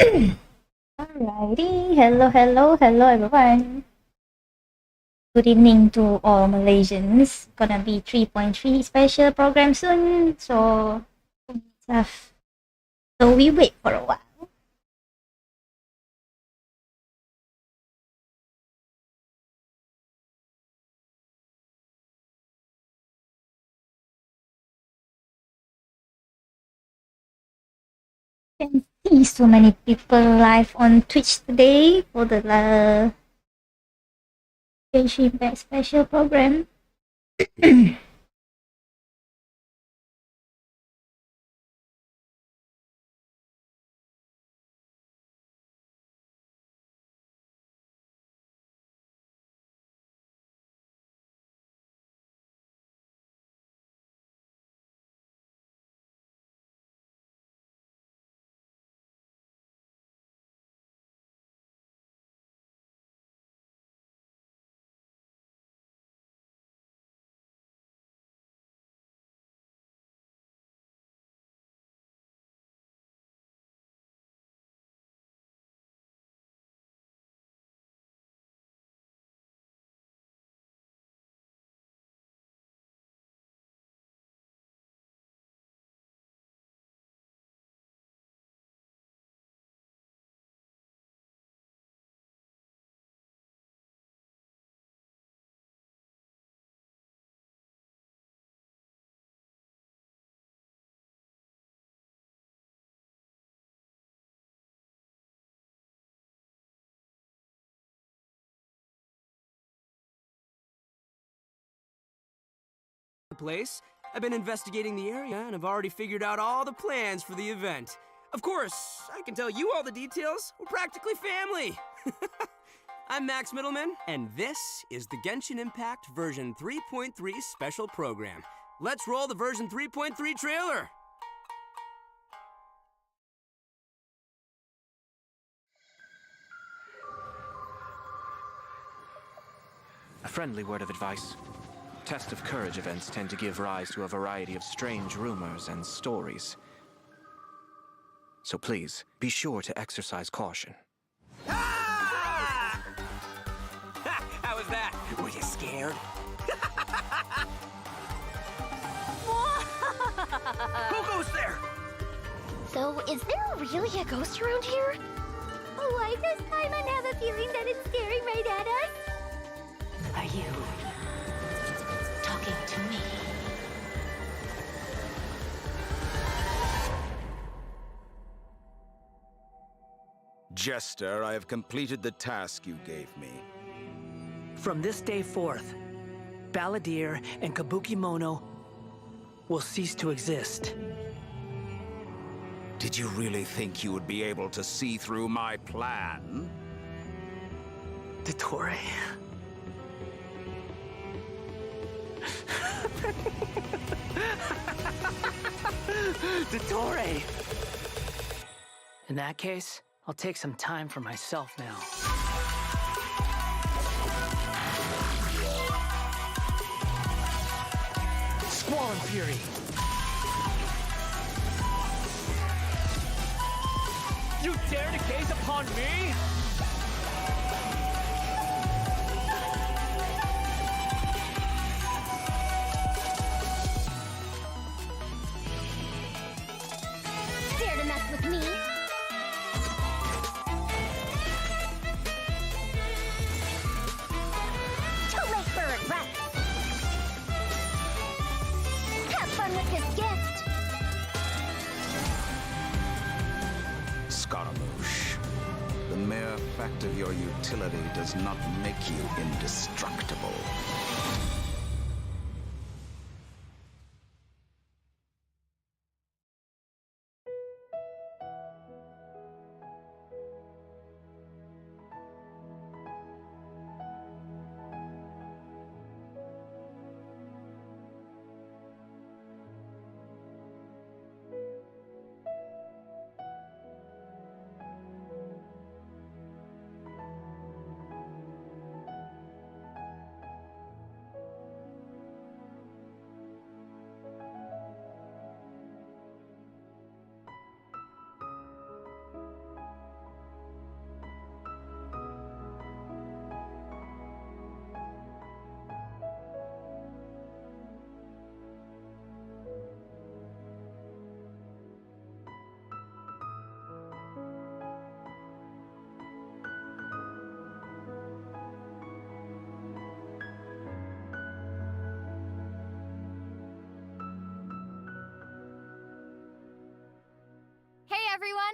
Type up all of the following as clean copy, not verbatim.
Alrighty, hello everyone. Good evening to all Malaysians. Gonna be 3.3 special program soon, so stuff. So we wait for a while. Can see so many people live on Twitch today for the Genshin Impact special program. Place. I've been investigating the area and have already figured out all the plans for the event. Of course, I can tell you all the details. We're practically family. I'm Max Middleman, and this is the Genshin Impact version 3.3 special program. Let's roll the version 3.3 trailer. A friendly word of advice. Test of Courage events tend to give rise to a variety of strange rumors and stories. So please, be sure to exercise caution. Ah! How was that? Were you scared? Who goes there? So, is there really a ghost around here? Why does Paimon have a feeling that it's staring right at us? Are you talking to me? Jester, I have completed the task you gave me. From this day forth, Balladeer and Kabukimono will cease to exist. Did you really think you would be able to see through my plan? Dottore. Dottore! In that case, I'll take some time for myself now. Squall and Fury! You dare to gaze upon me? Dare to mess with me? Too late for regret. Have fun with this gift. Scaramouche, the mere fact of your utility does not make you indestructible.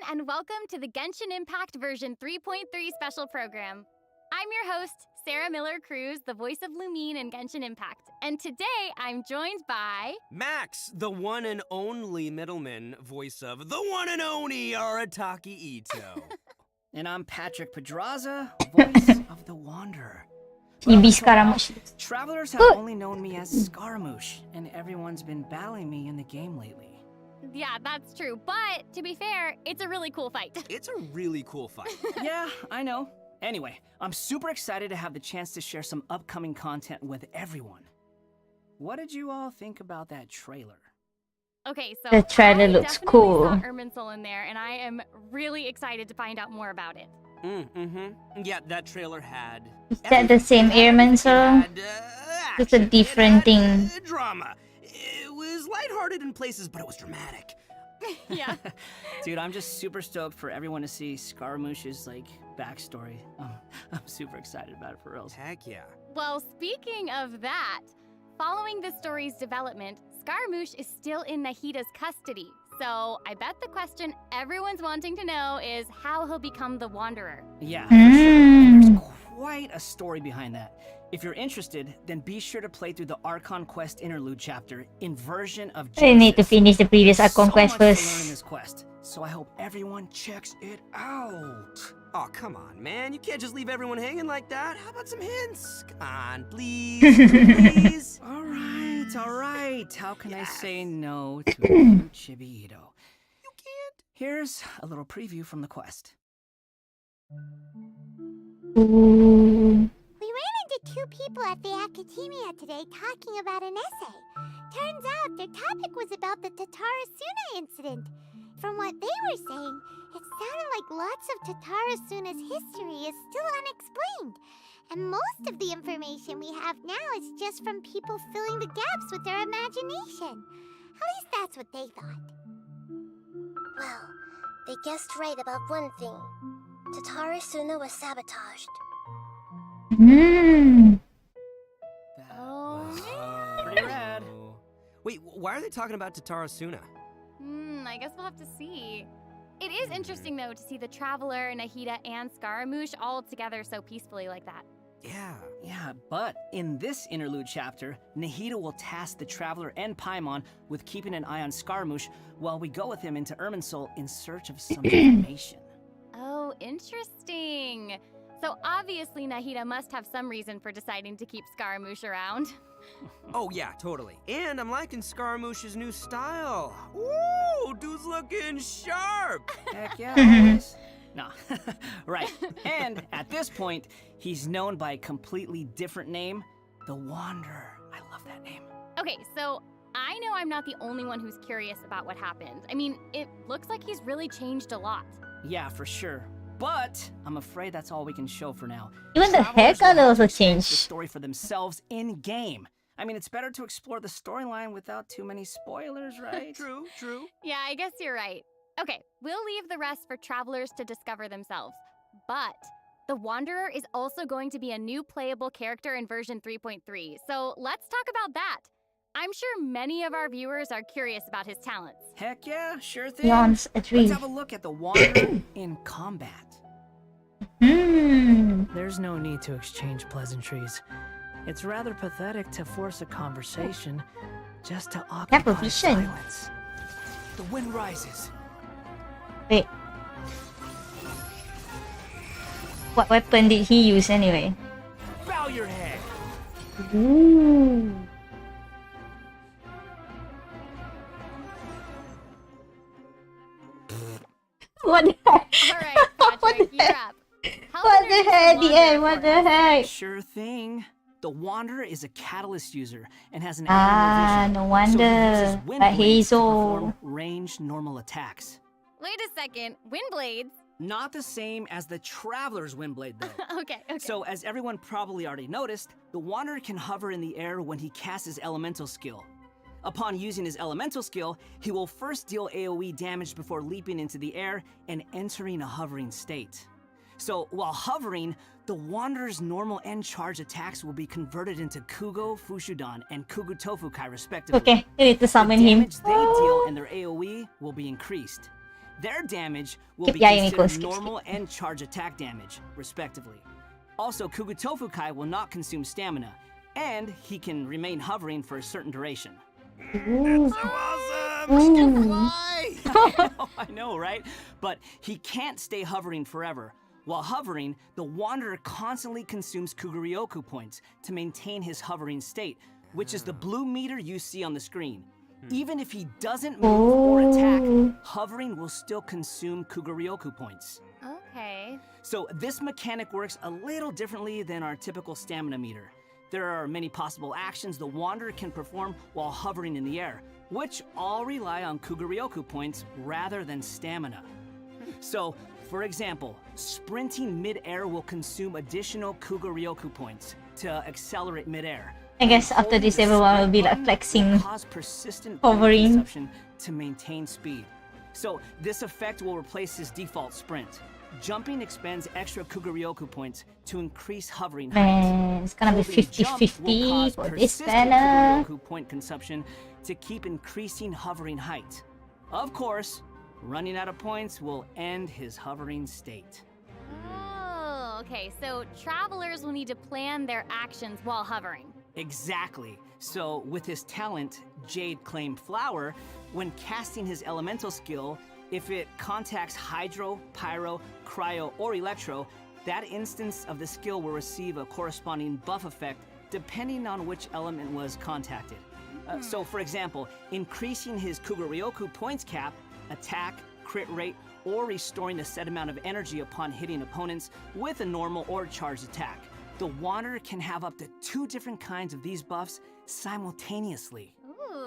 and welcome to the Genshin Impact version 3.3 special program. I'm your host, Sarah Miller Cruz, the voice of Lumine in Genshin Impact, and today I'm joined by... Max, the one and only middleman, voice of the one and only Arataki Ito. And I'm Patrick Pedraza, voice of the Wanderer. Chibi Scaramouche. Travelers have only known me as Scaramouche, and everyone's been battling me in the game lately. Yeah, that's true, but to be fair, it's a really cool fight. It's a really cool fight. Yeah, I know. Anyway, I'm super excited to have the chance to share some upcoming content with everyone. What did you all think about that trailer? Okay, so The trailer I looks definitely cool. saw Irminsul in there, and I am really excited to find out more about it. Yeah, that trailer had... Is that the same Irminsul? It's a different thing. Drama. It was lighthearted in places, but it was dramatic. Yeah. Dude, I'm just super stoked for everyone to see Scaramouche's, backstory. I'm super excited about it for reals. Heck yeah. Well, speaking of that, following the story's development, Scaramouche is still in Nahida's custody. So I bet the question everyone's wanting to know is how he'll become the Wanderer. Yeah, for sure. And there's quite a story behind that. If you're interested, then be sure to play through the Archon Quest interlude chapter in version of Genesis. I need to finish the previous Archon Quest There's so much to learn in first. this quest, so I hope everyone checks it out. Oh, come on, man. You can't just leave everyone hanging like that. How about some hints? Come on, please. Please. All right. How can I say no to Chibi Ito? You can't. Here's a little preview from the quest. Ooh. We ran into two people at the academia today talking about an essay. Turns out their topic was about the Tatarasuna incident. From what they were saying, it sounded like lots of Tatarasuna's history is still unexplained. And most of the information we have now is just from people filling the gaps with their imagination. At least that's what they thought. Well, they guessed right about one thing. Tatarasuna was sabotaged. Pretty rad. Wait, why are they talking about Tatarasuna? I guess we'll have to see. It is interesting, though, to see the Traveler, Nahida, and Scaramouche all together so peacefully like that. Yeah, but in this interlude chapter, Nahida will task the Traveler and Paimon with keeping an eye on Scaramouche while we go with him into Irminsul in search of some information. Oh, interesting. So obviously Nahida must have some reason for deciding to keep Scaramouche around. Oh, yeah, totally. And I'm liking Scaramouche's new style. Ooh, dude's looking sharp. Heck yeah, boys. Nah, right. And at this point, he's known by a completely different name, the Wanderer. I love that name. Okay, so I know I'm not the only one who's curious about what happened. I mean, it looks like he's really changed a lot. Yeah, for sure. But I'm afraid that's all we can show for now. Even the Travelers haircut will have also to experience changed. the story for themselves in game. I mean, it's better to explore the storyline without too many spoilers, right? True. Yeah, I guess you're right. Okay, we'll leave the rest for travelers to discover themselves. But the Wanderer is also going to be a new playable character in version 3.3, so let's talk about that. I'm sure many of our viewers are curious about his talents. Heck yeah, sure thing. Yawns a tree. Let's have a look at the Wanderer in combat. There's no need to exchange pleasantries. It's rather pathetic to force a conversation just to occupy vision. silence. The wind rises. Wait. What weapon did he use anyway? Bow your head. Ooh. What the heck? All right, Patrick, you're up. Help What the introduce heck, the DA? Wanderer What for the us. heck? Sure thing. The Wanderer is a catalyst user and has an Ah, animal vision. no So he wonder. uses wind Like blades to Hazel. perform ranged normal attacks. Wait a second, wind blades? Not the same as the Traveler's Windblade, though. Okay. So, as everyone probably already noticed, the Wanderer can hover in the air when he casts his elemental skill. Upon using his elemental skill, he will first deal AoE damage before leaping into the air and entering a hovering state. So, while hovering, the Wanderer's normal and charge attacks will be converted into Kugo, Fushudan, and Kugu Tofukai respectively. Okay, you need to The summon him. damage they deal and their AoE will be increased. Their damage will Skip be ya, Yumiko, considered skip, normal and charge attack damage, respectively. Also, Kugutofukai will not consume stamina, and he can remain hovering for a certain duration. Ooh. So awesome! He can fly! I know, right? But he can't stay hovering forever. While hovering, the Wanderer constantly consumes Kuguryoku points to maintain his hovering state, which is the blue meter you see on the screen. Even if he doesn't move or attack, hovering will still consume Kuguryoku points. Okay. So this mechanic works a little differently than our typical stamina meter. There are many possible actions the Wanderer can perform while hovering in the air, which all rely on Kuguryoku points rather than stamina. So, for example, sprinting mid-air will consume additional Kuguryoku points to accelerate mid-air. I guess after this, everyone will be like flexing, Cause persistent hovering. consumption to maintain speed. So this effect will replace his default sprint. Jumping expends extra Kuguryoku points to increase hovering height. Man, it's gonna be Holding jump will 50-50 cause for this persistent banner. Kuguryoku point consumption to keep increasing hovering height. Of course, running out of points will end his hovering state. Oh, okay. So travelers will need to plan their actions while hovering. Exactly. So, with his talent, Jade Claim Flower, when casting his elemental skill, if it contacts Hydro, Pyro, Cryo, or Electro, that instance of the skill will receive a corresponding buff effect depending on which element was contacted. So, for example, increasing his Kuguryoku points cap, attack, crit rate, or restoring a set amount of energy upon hitting opponents with a normal or charged attack. The Wanderer can have up to 2 different kinds of these buffs simultaneously.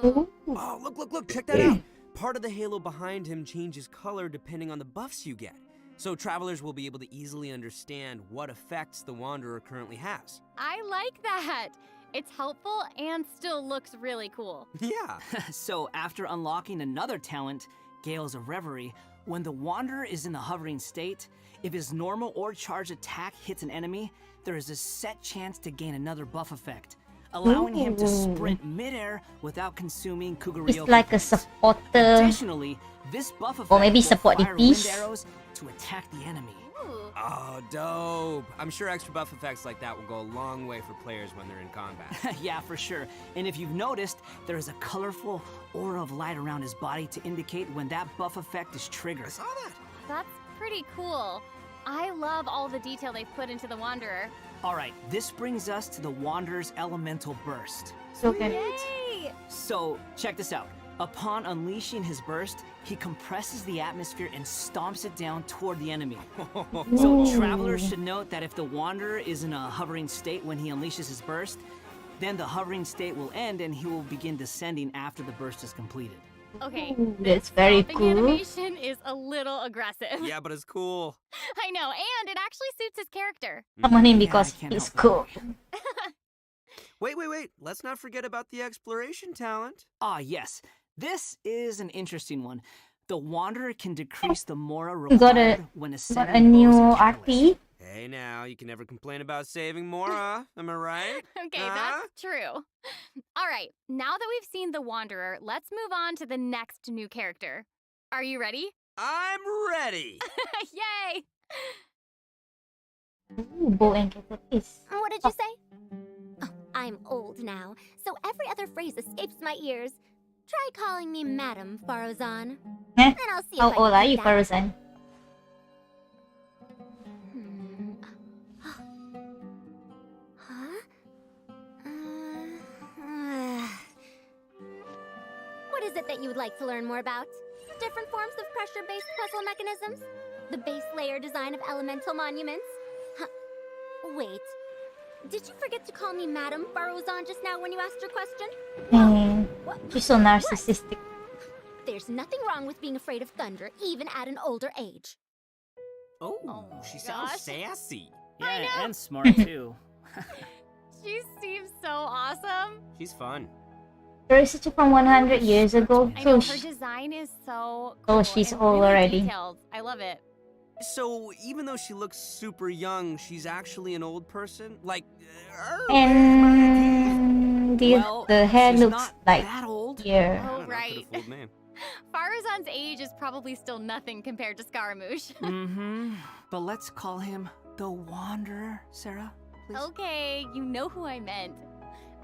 Ooh. Oh, look, check that out. Part of the halo behind him changes color depending on the buffs you get. So travelers will be able to easily understand what effects the Wanderer currently has. I like that. It's helpful and still looks really cool. Yeah. So, after unlocking another talent, Gales of Reverie, when the Wanderer is in the hovering state, if his normal or charged attack hits an enemy, there is a set chance to gain another buff effect, allowing him to sprint midair without consuming Kuguryoku. It's like a supporter. Additionally, this buff effect maybe will support fire DPS. wind arrows to attack the enemy. Ooh. Oh, dope. I'm sure extra buff effects like that will go a long way for players when they're in combat. Yeah, for sure. And if you've noticed, there is a colorful aura of light around his body to indicate when that buff effect is triggered. I saw that. That's pretty cool. I love all the detail they've put into the Wanderer. All right, this brings us to the Wanderer's elemental burst. Okay. Yay! So, check this out. Upon unleashing his burst, he compresses the atmosphere and stomps it down toward the enemy. So, travelers should note that if the Wanderer is in a hovering state when he unleashes his burst, then the hovering state will end and he will begin descending after the burst is completed. Okay, That's very stomping cool. animation is a little aggressive. Yeah, but it's cool. I know, and it actually suits his character. Summon him Yeah, because I can't he's help cool. Wait. Let's not forget about the exploration talent. Ah, yes. This is an interesting one. The Wanderer can decrease the Mora We got required when Got ascending a new bows and careless. RP. Hey now, you can never complain about saving Mora. Am I right? Okay, Huh? that's true. All right, now that we've seen the Wanderer, let's move on to the next new character. Are you ready? I'm ready. Yay! Ooh, bow and catapult. What did you say? Oh, I'm old now, so every other phrase escapes my ears. Try calling me Madam Farozan. Eh? And I'll see How if I old can are keep you, that. Farozan? Huh? What is it that you would like to learn more about? Different forms of pressure-based puzzle mechanisms? The base layer design of elemental monuments? Huh. Wait. Did you forget to call me Madam Farozan just now when you asked your question? Hmm. What? She's so narcissistic. There's nothing wrong with being afraid of thunder, even at an older age. Oh, she sounds gosh. sassy. I Yeah, know. and smart too. She seems so awesome. She's fun. Research from 100 years ago. I So know, her she, design is so Oh, cool she's and old really already. detailed. I love it. So even though she looks super young, she's actually an old person? Like, and Well, the hair she's looks not like that old. yeah. Oh, Could've right. fooled me. Faruzan's age is probably still nothing compared to Scaramouche. Mm-hmm. But let's call him the Wanderer, Sarah, please. Okay, you know who I meant.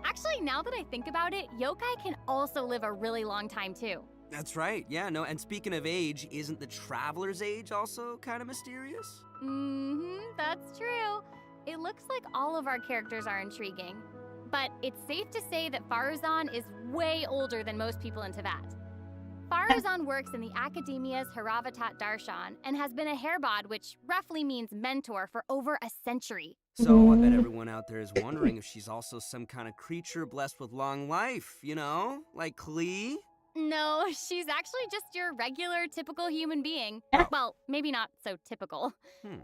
Actually, now that I think about it, yokai can also live a really long time too. That's right, yeah, no, and speaking of age, isn't the Traveler's age also kind of mysterious? Mm-hmm, that's true. It looks like all of our characters are intriguing. But it's safe to say that Faruzan is way older than most people in Teyvat. Faruzan works in the Academia's Haravatat Darshan and has been a Hairbod, which roughly means mentor, for over a century. So I bet everyone out there is wondering if she's also some kind of creature blessed with long life, you know? Like Klee? No, she's actually just your regular, typical human being. Well, maybe not so typical.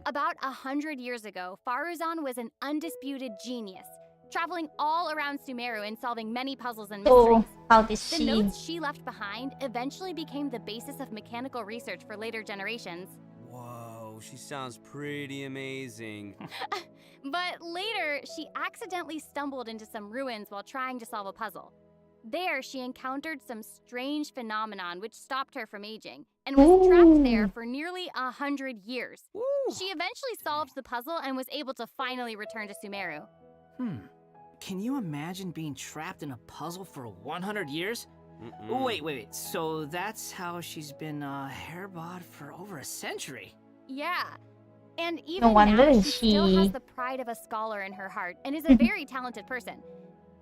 About 100 years ago, Faruzan was an undisputed genius, traveling all around Sumeru and solving many puzzles and mysteries. Oh, how did The she? notes she left behind eventually became the basis of mechanical research for later generations. Whoa, she sounds pretty amazing. But later, she accidentally stumbled into some ruins while trying to solve a puzzle. There, she encountered some strange phenomenon which stopped her from aging, and was trapped there for nearly 100 years. Woo. She eventually solved the puzzle and was able to finally return to Sumeru. Can you imagine being trapped in a puzzle for 100 years? Wait. So that's how she's been Hairbod for over a century? Yeah. And even No wonder now, she still she- has the pride of a scholar in her heart and is a very talented person.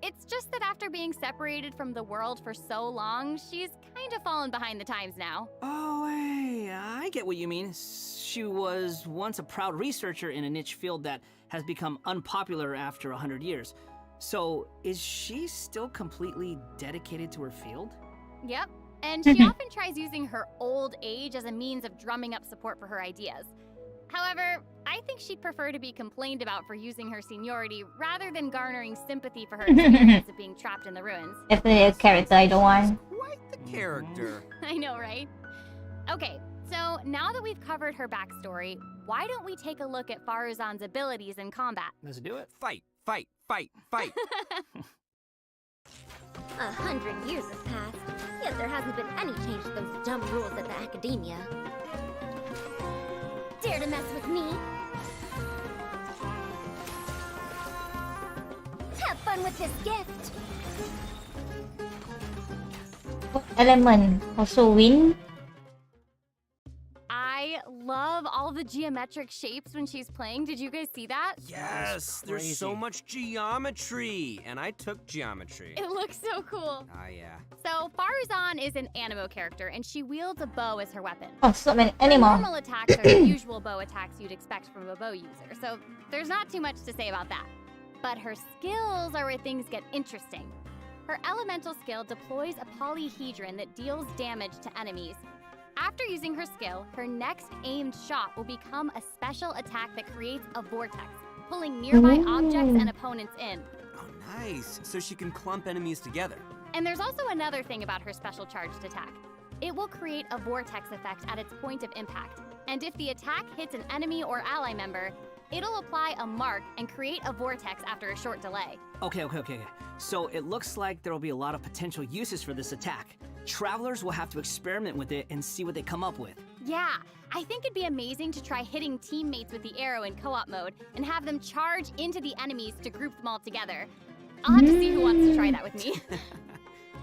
It's just that after being separated from the world for so long, she's kind of fallen behind the times now. Oh, hey, I get what you mean. She was once a proud researcher in a niche field that has become unpopular after 100 years. So, is she still completely dedicated to her field? Yep. And she often tries using her old age as a means of drumming up support for her ideas. However, I think she'd prefer to be complained about for using her seniority rather than garnering sympathy for her experience of being trapped in the ruins. Definitely a character I don't want. Quite the character. I know, right? Okay, so now that we've covered her backstory, why don't we take a look at Faruzan's abilities in combat? Let's do it. Fight. 100 years have passed, yet there hasn't been any change to those dumb rules at the Academia. Dare to mess with me? Have fun with this gift! What element? Also wind? I love all the geometric shapes when she's playing. Did you guys see that? Yes, there's so much geometry. And I took geometry. It looks so cool. Ah, yeah. So Faruzan is an animo character, and she wields a bow as her weapon. Oh, so many Her animal. normal attacks are the usual bow attacks you'd expect from a bow user, so there's not too much to say about that. But her skills are where things get interesting. Her elemental skill deploys a polyhedron that deals damage to enemies. After using her skill, her next aimed shot will become a special attack that creates a vortex, pulling nearby objects and opponents in. Oh, nice. So she can clump enemies together. And there's also another thing about her special charged attack. It will create a vortex effect at its point of impact, and if the attack hits an enemy or ally member, it'll apply a mark and create a vortex after a short delay. Okay. So it looks like there will be a lot of potential uses for this attack. Travelers will have to experiment with it and see what they come up with. Yeah, I think it'd be amazing to try hitting teammates with the arrow in co-op mode and have them charge into the enemies to group them all together. I'll have to see who wants to try that with me.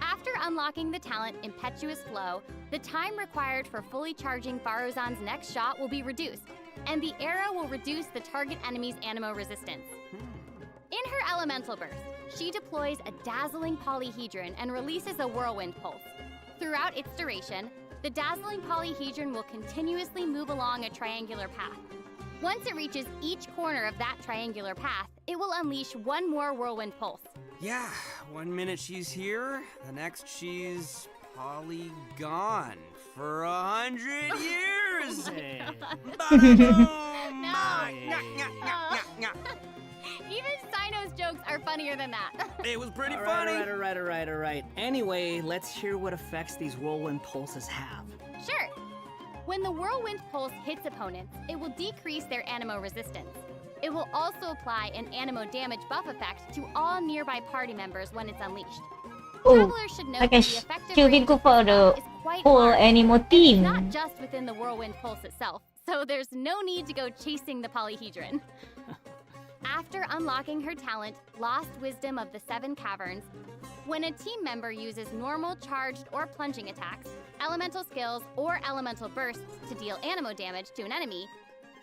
After unlocking the talent Impetuous Flow, the time required for fully charging Faruzan's next shot will be reduced, and the arrow will reduce the target enemy's animo resistance. In her elemental burst, she deploys a dazzling polyhedron and releases a whirlwind pulse. Throughout its duration, the dazzling polyhedron will continuously move along a triangular path. Once it reaches each corner of that triangular path, it will unleash one more whirlwind pulse. Yeah, 1 minute she's here, the next she's gone for 100 years. Hey. Ba-da-boom! No. Nyah, nyah, nyah, nyah, Even Sino's jokes are funnier than that. nyah. It was pretty All funny. right. Anyway, let's hear what effects these whirlwind pulses have. Sure. When the whirlwind pulse hits opponents, it will decrease their animo resistance. It will also apply an animo damage buff effect to all nearby party members when it's unleashed. Oh, Travelers should note I that guess the effective she'll be range good of for this buff the is quite quite whole large. animo And it's team. not just within the whirlwind pulse itself, so there's no need to go chasing the polyhedron. After unlocking her talent, Lost Wisdom of the Seven Caverns, when a team member uses normal, charged, or plunging attacks, elemental skills, or elemental bursts to deal anemo damage to an enemy,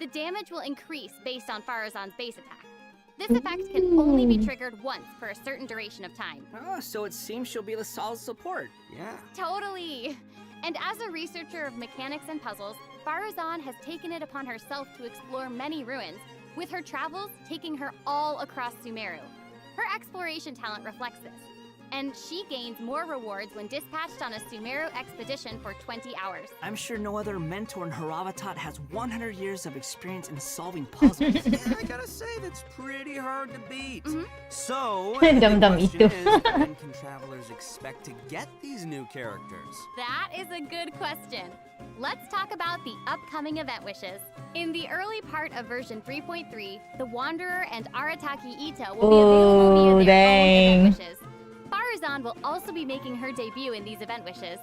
the damage will increase based on Farazan's base attack. This effect can only be triggered once for a certain duration of time. Oh, so it seems she'll be a solid support. Yeah. Totally! And as a researcher of mechanics and puzzles, Farazan has taken it upon herself to explore many ruins, with her travels taking her all across Sumeru. Her exploration talent reflects this, and she gains more rewards when dispatched on a Sumeru expedition for 20 hours. I'm sure no other mentor in Haravatat has 100 years of experience in solving puzzles. Yeah, I gotta say, that's pretty hard to beat. So, Dum-dum the question itu. is, when can travelers expect to get these new characters? That is a good question. Let's talk about the upcoming event wishes. In the early part of version 3.3, the Wanderer and Arataki Ito will be available via their own event wishes. Farazan will also be making her debut in these event wishes.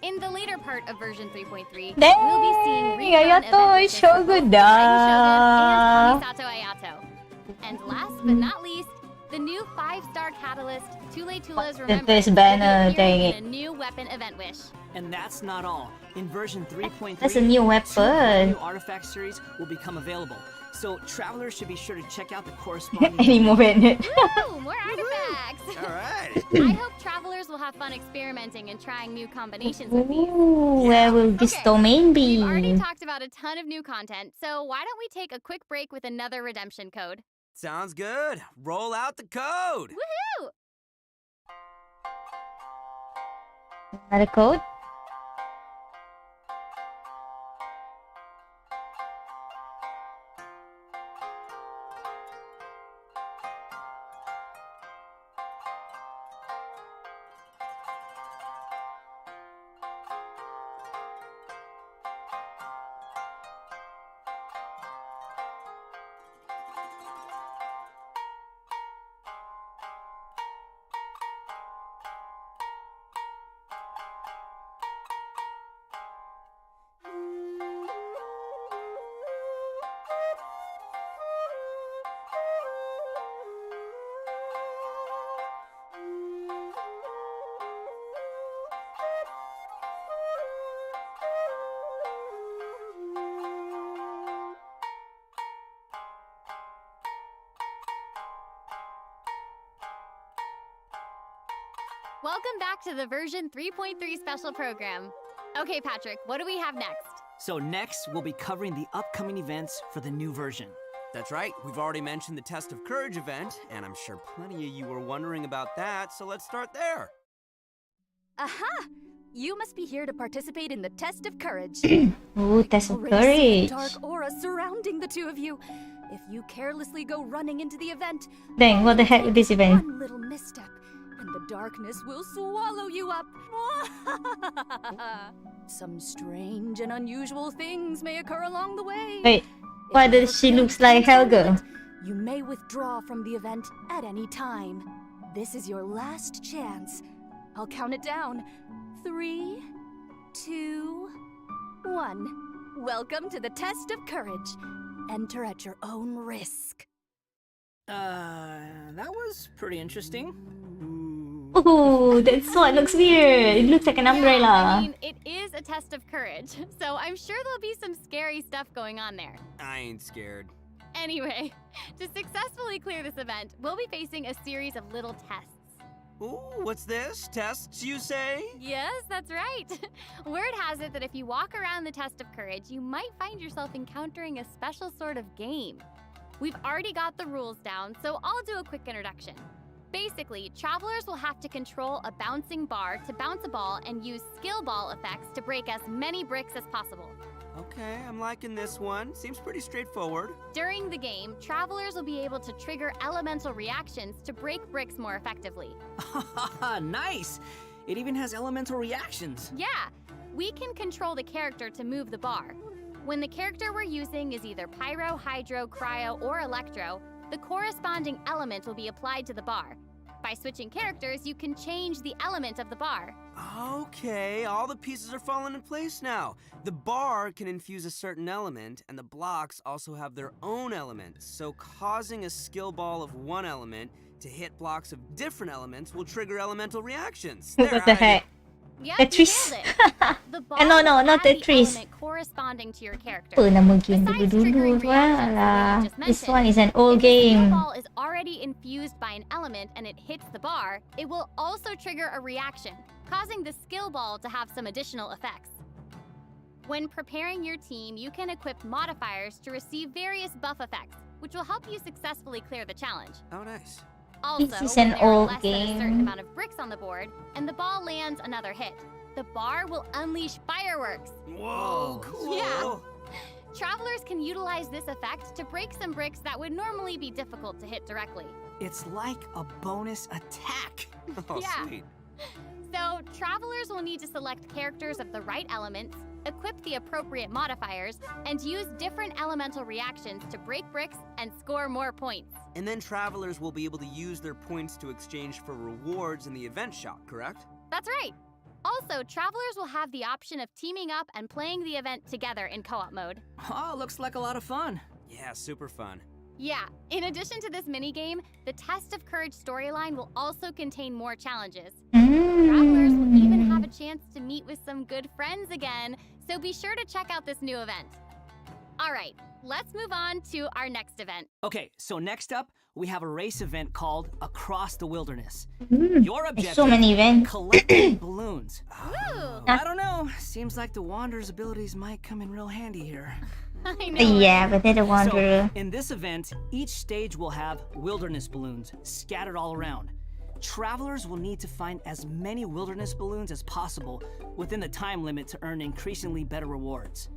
In the later part of version 3.3, we'll be seeing rerun Ayato, event wishes for both Shogun Raiden da. Shogun and Kamisato Ayato. And last but not least, the new 5-star catalyst, Tule Tula's Remembrance, this will be banner appearing in thing. a new weapon event wish. And that's not all. In version 3.3, That's a new two weapon. new artifact series will become available. So travelers should be sure to check out the corresponding. Animo Bennett. Woo! More artifacts! All right. I hope travelers will have fun experimenting and trying new combinations with these. Ooh, where will this Okay, domain be? We've already talked about a ton of new content, so why don't we take a quick break with another redemption code? Sounds good. Roll out the code. Woohoo! Another code? Welcome back to the version 3.3 special program. Okay, Patrick, what do we have next? So next, we'll be covering the upcoming events for the new version. That's right. We've already mentioned the Test of Courage event, and I'm sure plenty of you were wondering about that, so let's start there. Aha! You must be here to participate in the Test of Courage. Ooh, test of Already see the courage. dark aura surrounding the two of you. If you carelessly go running into the event, Dang, what the heck is this event? one little misstep, and the darkness will swallow you up. Some strange and unusual things may occur along the way. Wait, If why you does she refuse looks to like attend Helga? it, You may withdraw from the event at any time. This is your last chance. I'll count it down. 3, 2, 1. Welcome to the Test of Courage. Enter at your own risk. That was pretty interesting. Ooh, that sword looks weird. It looks like an Yeah, umbrella. I mean, it is a test of courage, so I'm sure there'll be some scary stuff going on there. I ain't scared. Anyway, to successfully clear this event, we'll be facing a series of little tests. Ooh, what's this? Tests, you say? Yes, that's right. Word has it that if you walk around the test of courage, you might find yourself encountering a special sort of game. We've already got the rules down, so I'll do a quick introduction. Basically, travelers will have to control a bouncing bar to bounce a ball and use skill ball effects to break as many bricks as possible. Okay, I'm liking this one. Seems pretty straightforward. During the game, travelers will be able to trigger elemental reactions to break bricks more effectively. Nice! It even has elemental reactions. Yeah, we can control the character to move the bar. When the character we're using is either Pyro, Hydro, Cryo, or Electro, the corresponding element will be applied to the bar. By switching characters, you can change the element of the bar. Okay, all the pieces are falling in place now. The bar can infuse a certain element, and the blocks also have their own elements. So causing a skill ball of one element to hit blocks of different elements will trigger elemental reactions. What the heck? Yep, Tetris. you nailed it. The bar No, will not add the Tetris. element corresponding to your character. Apa nama game Besides dulu-dulu triggering tu reactions the way lah. you just This mentioned, one is an old if the skill game. ball is already infused by an element and it hits the bar, it will also trigger a reaction, causing the skill ball to have some additional effects. When preparing your team, you can equip modifiers to receive various buff effects, which will help you successfully clear the challenge. Oh, nice. Also, This is when an there are old less than a certain game. amount of bricks on the board, and the ball lands another hit, the bar will unleash fireworks. Whoa, cool. Yeah. Travelers can utilize this effect to break some bricks that would normally be difficult to hit directly. It's like a bonus attack. Oh, Yeah. sweet. So, travelers will need to select characters of the right elements, equip the appropriate modifiers, and use different elemental reactions to break bricks and score more points. And then travelers will be able to use their points to exchange for rewards in the event shop, correct? That's right. Also, travelers will have the option of teaming up and playing the event together in co-op mode. Oh, looks like a lot of fun. Yeah, super fun. Yeah, in addition to this minigame, the Test of Courage storyline will also contain more challenges. Travelers will even have a chance to meet with some good friends again, so be sure to check out this new event. All right, let's move on to our next event. Okay, so next up, we have a race event called Across the Wilderness. Mm, Your there's objective, so many events. collect balloons. Woo! I don't know, seems like the Wanderer's abilities might come in real handy here. I know. Yeah, but they're the Wanderer. So, in this event, each stage will have wilderness balloons scattered all around. Travelers will need to find as many wilderness balloons as possible within the time limit to earn increasingly better rewards.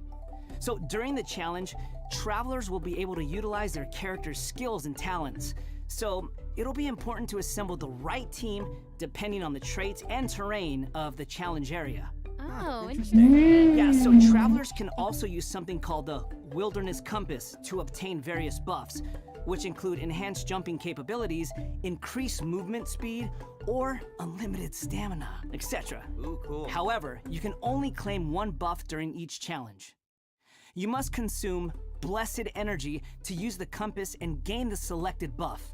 So during the challenge, travelers will be able to utilize their character's skills and talents. So it'll be important to assemble the right team depending on the traits and terrain of the challenge area. Oh, interesting. Yeah, so travelers can also use something called the Wilderness Compass to obtain various buffs, which include enhanced jumping capabilities, increased movement speed, or unlimited stamina, etc. Ooh, cool. However, you can only claim one buff during each challenge. You must consume Blessed Energy to use the compass and gain the selected buff.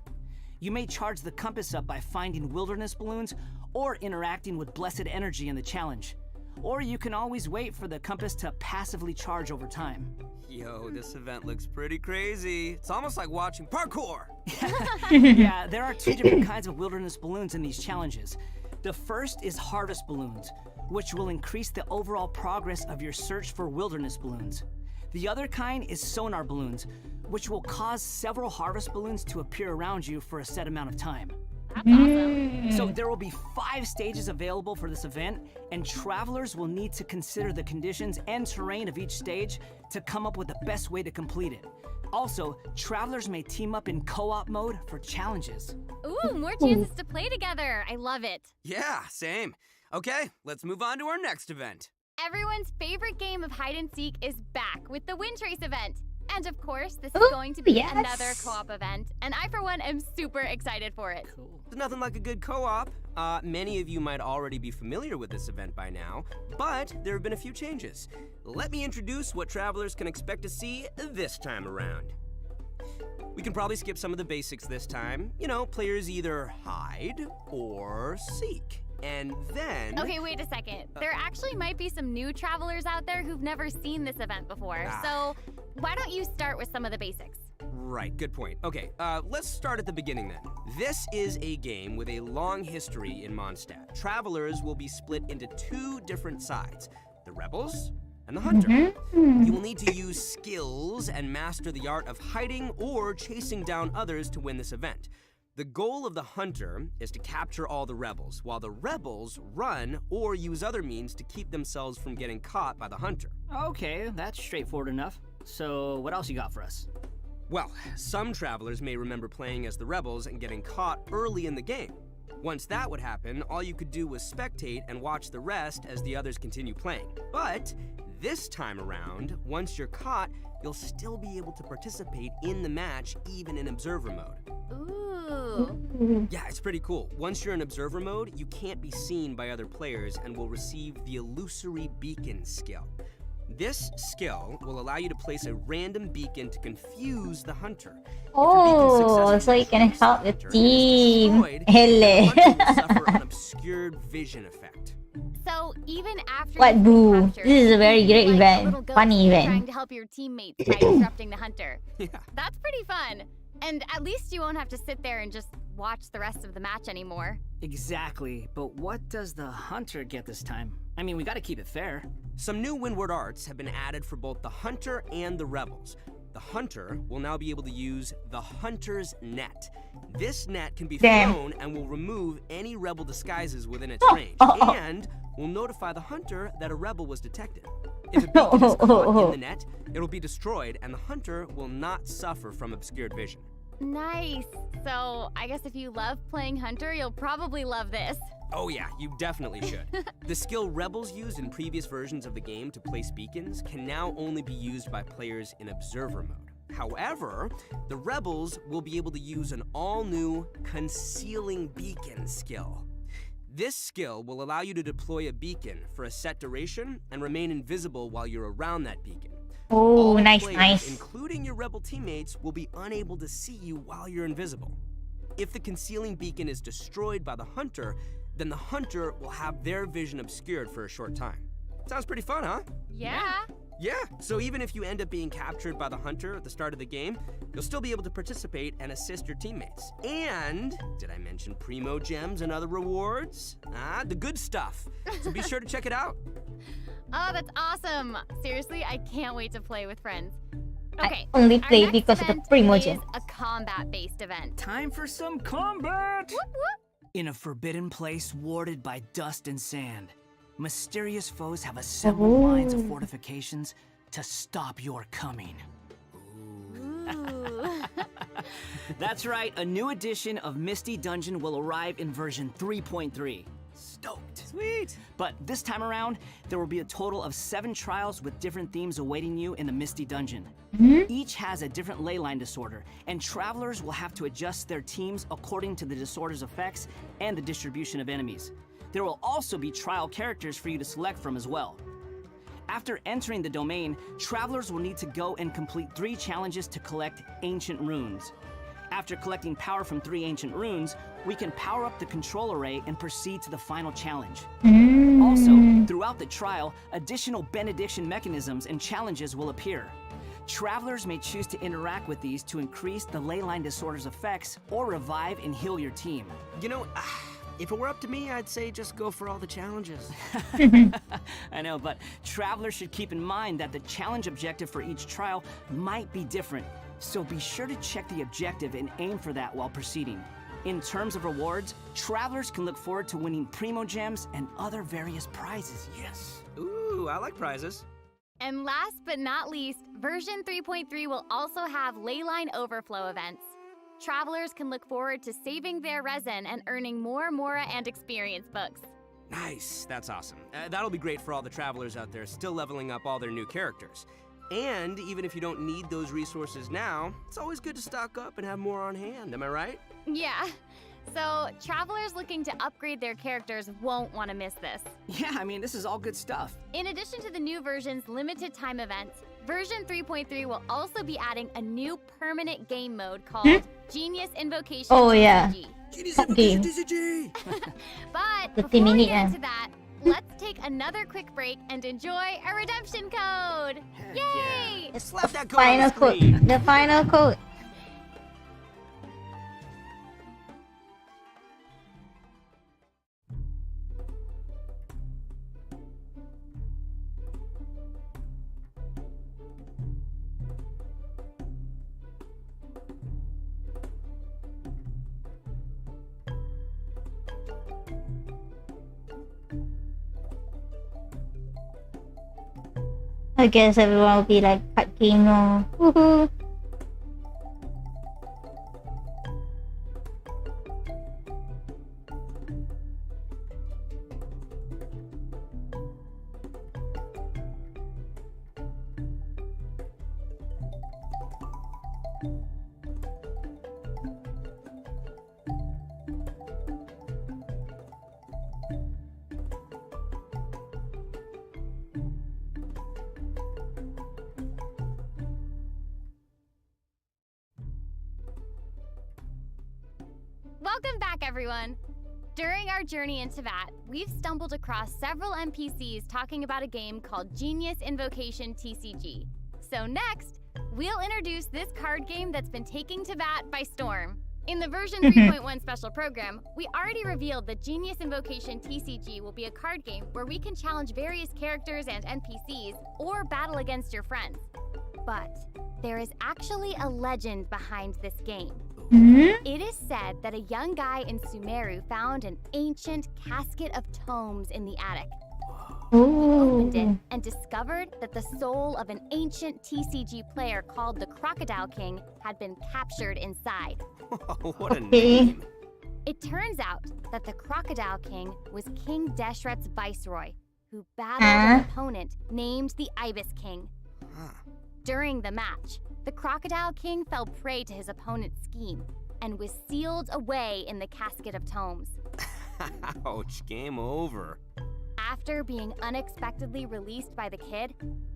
You may charge the compass up by finding wilderness balloons or interacting with Blessed Energy in the challenge. Or you can always wait for the compass to passively charge over time. Yo, this event looks pretty crazy. It's almost like watching parkour. Yeah, there are two different kinds of wilderness balloons in these challenges. The first is harvest balloons, which will increase the overall progress of your search for wilderness balloons. The other kind is sonar balloons, which will cause several harvest balloons to appear around you for a set amount of time. That's awesome. So there will be 5 stages available for this event, and travelers will need to consider the conditions and terrain of each stage to come up with the best way to complete it. Also, travelers may team up in co-op mode for challenges. Ooh, more chances to play together. I love it. Yeah, same. Okay, let's move on to our next event. Everyone's favorite game of hide and seek is back with the Wind Race event. And of course, this is Ooh, going to be yes. another co-op event, and I, for one, am super excited for it. There's nothing like a good co-op. Many of you might already be familiar with this event by now, but there have been a few changes. Let me introduce what travelers can expect to see this time around. We can probably skip some of the basics this time. You know, players either hide or seek. And then... Okay, wait a second. There actually might be some new travelers out there who've never seen this event before. So why don't you start with some of the basics? Right, good point. Okay, let's start at the beginning then. This is a game with a long history in Mondstadt. Travelers will be split into 2 different sides, the rebels and the hunter. You will need to use skills and master the art of hiding or chasing down others to win this event. The goal of the hunter is to capture all the rebels, while the rebels run or use other means to keep themselves from getting caught by the hunter. Okay, that's straightforward enough. So what else you got for us? Well, some travelers may remember playing as the rebels and getting caught early in the game. Once that would happen, all you could do was spectate and watch the rest as the others continue playing. But this time around, once you're caught, you'll still be able to participate in the match even in observer mode. Ooh, Ooh. Yeah, it's pretty cool. Once you're in observer mode, you can't be seen by other players and will receive the illusory beacon skill. This skill will allow you to place a random beacon to confuse the hunter. Oh, so you can help the team. Hele. The hunter will suffer an obscured vision effect. So even after What you've boo? been captured, This is a very you can great be like a event. little ghost Funny event. trying to help your teammates by disrupting the hunter. Yeah. That's pretty fun. And at least you won't have to sit there and just watch the rest of the match anymore. Exactly, but what does the hunter get this time? I mean, we gotta keep it fair. Some new windward arts have been added for both the hunter and the rebels. The hunter will now be able to use the hunter's net. This net can be thrown and will remove any rebel disguises within its range, and will notify the hunter that a rebel was detected. If a beacon is caught in the net, it will be destroyed, and the hunter will not suffer from obscured vision. Nice. So I guess if you love playing hunter, you'll probably love this. Oh yeah, you definitely should. The skill rebels used in previous versions of the game to place beacons can now only be used by players in observer mode. However, the rebels will be able to use an all-new concealing beacon skill. This skill will allow you to deploy a beacon for a set duration and remain invisible while you're around that beacon. Oh, All nice, players, nice. including your rebel teammates, will be unable to see you while you're invisible. If the concealing beacon is destroyed by the hunter, then the hunter will have their vision obscured for a short time. Sounds pretty fun, huh? Yeah. Yeah, so even if you end up being captured by the hunter at the start of the game, you'll still be able to participate and assist your teammates. And, did I mention Primo Gems and other rewards? The good stuff. So be sure to check it out. Oh, that's awesome. Seriously, I can't wait to play with friends. Okay. I only our play next because of the event Primo is Gem. a combat-based event. Time for some combat! Whoop, whoop. In a forbidden place warded by dust and sand, mysterious foes have assembled lines of fortifications to stop your coming. Ooh. That's right, a new edition of Misty Dungeon will arrive in version 3.3. Stoked. Sweet. But this time around, there will be a total of 7 trials with different themes awaiting you in the Misty Dungeon. Each has a different leyline disorder, and travelers will have to adjust their teams according to the disorder's effects and the distribution of enemies. There will also be trial characters for you to select from as well. After entering the domain, travelers will need to go and complete 3 challenges to collect ancient runes. After collecting power from 3 ancient runes, we can power up the control array and proceed to the final challenge. Also, throughout the trial, additional benediction mechanisms and challenges will appear. Travelers may choose to interact with these to increase the leyline disorder's effects or revive and heal your team. You know, if it were up to me, I'd say just go for all the challenges. I know, but travelers should keep in mind that the challenge objective for each trial might be different, so be sure to check the objective and aim for that while proceeding. In terms of rewards, travelers can look forward to winning Primo Gems and other various prizes. Yes. Ooh, I like prizes. And last but not least, version 3.3 will also have leyline overflow events. Travelers can look forward to saving their resin and earning more Mora and experience books. Nice, that's awesome. That'll be great for all the travelers out there still leveling up all their new characters. And even if you don't need those resources now, it's always good to stock up and have more on hand, am I right? Yeah. So, travelers looking to upgrade their characters won't want to miss this. Yeah, I mean, this is all good stuff. In addition to the new version's limited time events, version 3.3 will also be adding a new permanent game mode called Genius Invocation Oh, yeah. TCG. Genius That game. TCG! But The before we minute, get into that, let's take another quick break and enjoy a redemption code! Heck Yay! It's Slap the that code on final the screen. code. The final code. I guess everyone will be like cut game no. Woohoo. Welcome back, everyone. During our journey into VAT, we've stumbled across several NPCs talking about a game called Genius Invocation TCG. So next, we'll introduce this card game that's been taking to VAT by storm. In the version 3.1 special program, we already revealed that Genius Invocation TCG will be a card game where we can challenge various characters and NPCs or battle against your friends. But there is actually a legend behind this game. It is said that a young guy in Sumeru found an ancient casket of tomes in the attic. He opened it and discovered that the soul of an ancient TCG player called the Crocodile King had been captured inside. What a name. It turns out that the Crocodile King was King Deshret's viceroy, who battled an opponent named the Ibis King. During the match, the Crocodile King fell prey to his opponent's scheme and was sealed away in the casket of tomes. Ouch, game over. After being unexpectedly released by the kid,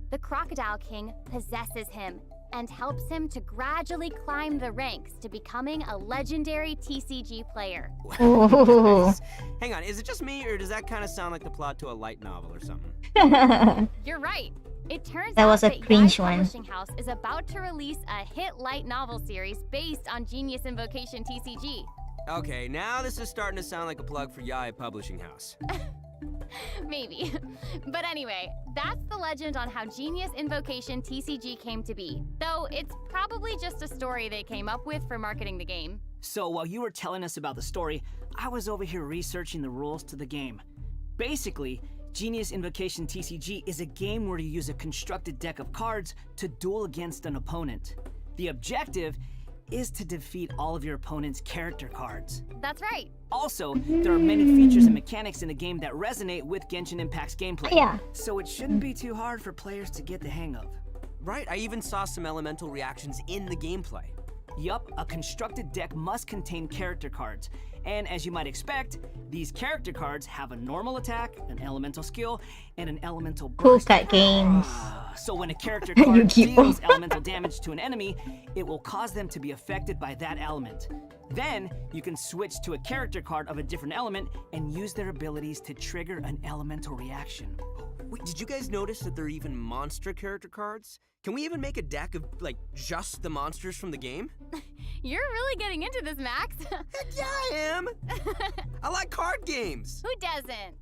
the Crocodile King possesses him and helps him to gradually climb the ranks to becoming a legendary TCG player. Hang on, is it just me, or does that kind of sound like the plot to a light novel or something? You're right. It turns That out was a that cringe Yai one. Publishing House is about to release a hit light novel series based on Genius Invocation TCG. Okay, now this is starting to sound like a plug for Yai Publishing House. Maybe. But anyway, that's the legend on how Genius Invocation TCG came to be. Though it's probably just a story they came up with for marketing the game. So while you were telling us about the story, I was over here researching the rules to the game. Basically, Genius Invocation TCG is a game where you use a constructed deck of cards to duel against an opponent. The objective is to defeat all of your opponent's character cards. That's right. Also, there are many features and mechanics in the game that resonate with Genshin Impact's gameplay. Yeah. So it shouldn't be too hard for players to get the hang of. Right, I even saw some elemental reactions in the gameplay. Yup, a constructed deck must contain character cards. And as you might expect, these character cards have a normal attack, an elemental skill, and an elemental Cool burst. cut games. So when a character card Yu-Gi-Oh! deals elemental damage to an enemy, it will cause them to be affected by that element. Then, you can switch to a character card of a different element and use their abilities to trigger an elemental reaction. Wait, did you guys notice that there are even monster character cards? Can we even make a deck of, like, just the monsters from the game? You're really getting into this, Max. Heck yeah, I am! I like card games! Who doesn't?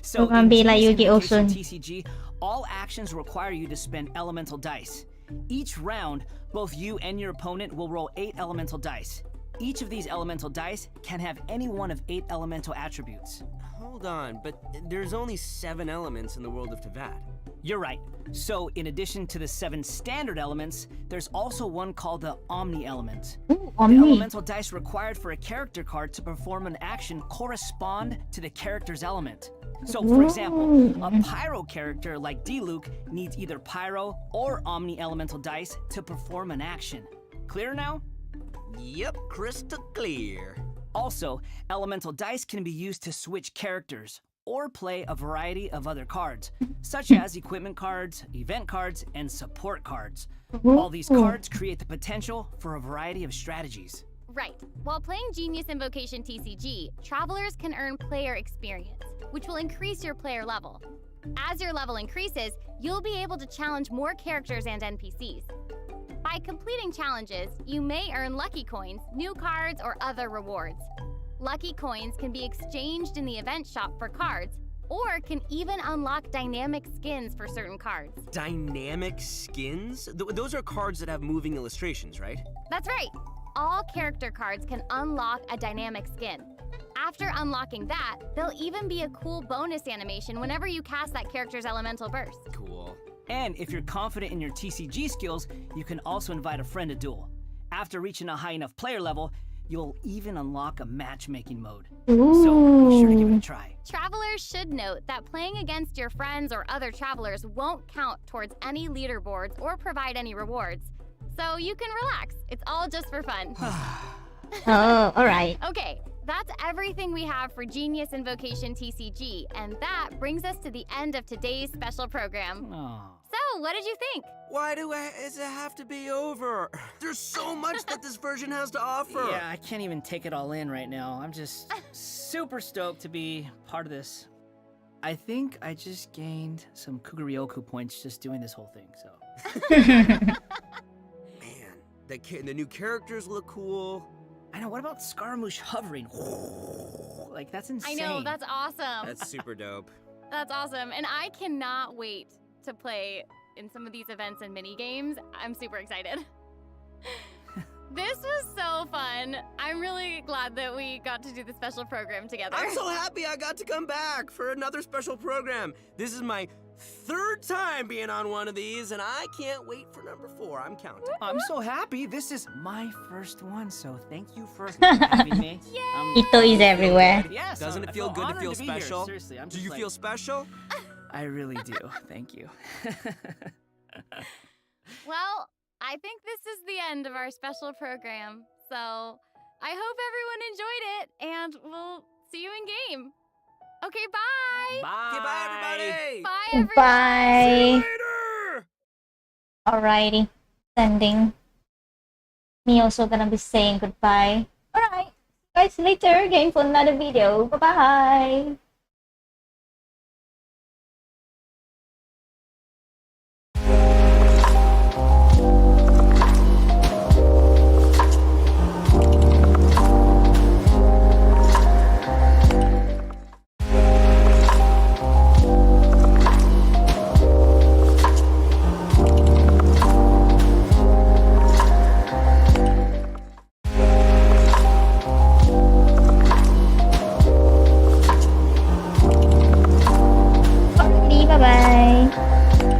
So Gonna in be like Genius Yu-Gi-Oh! Invocation soon. TCG, all actions require you to spend elemental dice. Each round, both you and your opponent will roll 8 elemental dice. Each of these elemental dice can have any one of 8 elemental attributes. Hold on, but there's only 7 elements in the world of Teyvat. You're right. So in addition to the 7 standard elements, there's also one called the Omni element. Ooh, The Omni. elemental dice required for a character card to perform an action correspond to the character's element. So, for example, a Pyro character like D-Luke needs either Pyro or Omni elemental dice to perform an action. Clear now? Yep, crystal clear. Also, elemental dice can be used to switch characters or play a variety of other cards, such as equipment cards, event cards, and support cards. All these cards create the potential for a variety of strategies. Right. While playing Genius Invocation TCG, travelers can earn player experience, which will increase your player level. As your level increases, you'll be able to challenge more characters and NPCs. By completing challenges, you may earn lucky coins, new cards, or other rewards. Lucky coins can be exchanged in the event shop for cards, or can even unlock dynamic skins for certain cards. Dynamic skins? Those are cards that have moving illustrations, right? That's right. All character cards can unlock a dynamic skin. After unlocking that, there'll even be a cool bonus animation whenever you cast that character's elemental burst. Cool. And if you're confident in your TCG skills, you can also invite a friend to duel. After reaching a high enough player level, you'll even unlock a matchmaking mode. So be sure to give it a try. Travelers should note that playing against your friends or other travelers won't count towards any leaderboards or provide any rewards. So you can relax. It's all just for fun. Oh, alright. Okay, that's everything we have for Genius Invocation TCG, and that brings us to the end of today's special program. Aw. So, what did you think? Why does it have to be over? There's so much that this version has to offer. Yeah, I can't even take it all in right now. I'm just super stoked to be part of this. I think I just gained some Kuguryoku points just doing this whole thing, so. Man, the new characters look cool. I know, what about Scaramouche hovering? Like, that's insane. I know, that's awesome. That's super dope. That's awesome. And I cannot wait to play in some of these events and mini games. I'm super excited. This was so fun. I'm really glad that we got to do the special program together. I'm so happy I got to come back for another special program. This is my 3rd time being on one of these, and I can't wait for number 4. I'm counting. I'm so happy. This is my first one, so thank you for having me. Ito is everywhere. Yes, Doesn't it feel good to feel special? Seriously, I'm Do just you like, feel special? I really do. Thank you. Well, I think this is the end of our special program. So I hope everyone enjoyed it, and we'll see you in game. Okay, bye. Bye. Okay, bye, everybody. Bye, everyone. Bye. Later. Alrighty. Sending. Me also gonna be saying goodbye. Alright. Guys, later again for another video. Bye-bye. Alrighty, bye-bye.